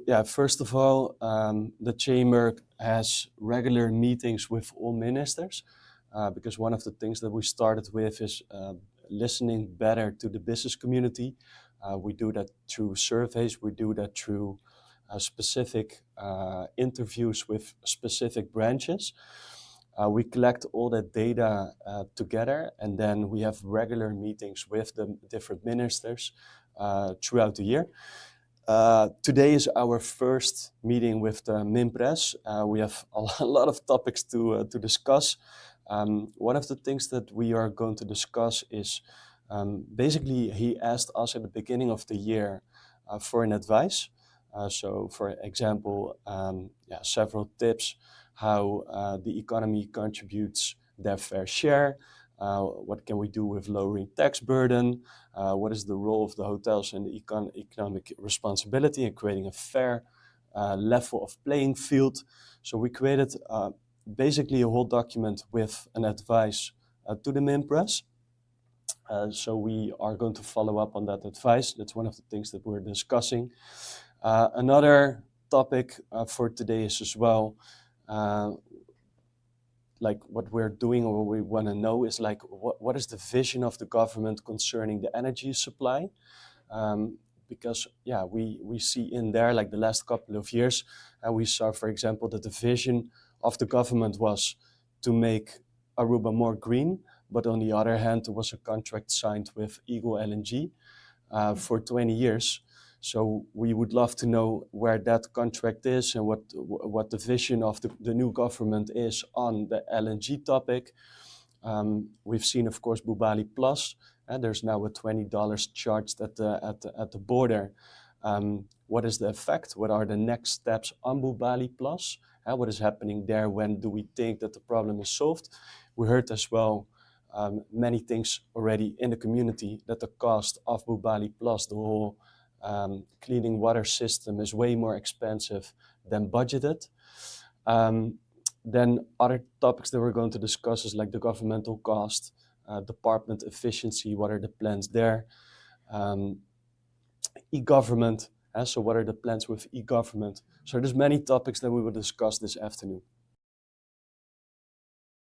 yeah, first of all, the chamber has regular meetings with all ministers because one of the things that we started with is listening better to the business community. We do that through surveys, we do that through specific interviews with specific branches. We collect all that data together, and then we have regular meetings with the different ministers throughout the year. Today is our first meeting with the Min Pres. We have a lot of topics to discuss. One of the things that we are going to discuss is basically he asked us at the beginning of the year for an advice. So for example, several tips how the economy contributes their fair share. What can we do with lowering tax burden? What is the role of the hotels in the economic responsibility and creating a fair level of playing field? So we created basically a whole document with an advice to the Min Pres. So we are going to follow up on that advice. That's one of the things that we're discussing. Another topic for today is as well, like what we're doing or what we want to know is like what is the vision of the government concerning the energy supply? Because yeah, we see in there like the last couple of years, and we saw, for example, that the vision of the government was to make Aruba more green, but on the other hand, there was a contract signed with Eagle LNG for 20 years. So we would love to know where that contract is and what the vision of the new government is on the LNG topic. We've seen, of course, Bubali Plus, and there's now a $20 charged at the border. What is the effect? What are the next steps on Bubali Plus? What is happening there? When do we think that the problem is solved? We heard as well many things already in the community that the cost of Bubali Plus, the whole cleaning water system, is way more expensive than budgeted. Then other topics that we're going to discuss is like the governmental cost, department efficiency, what are the plans there? E-government, so what are the plans with e-government? So there's many topics that we will discuss this afternoon.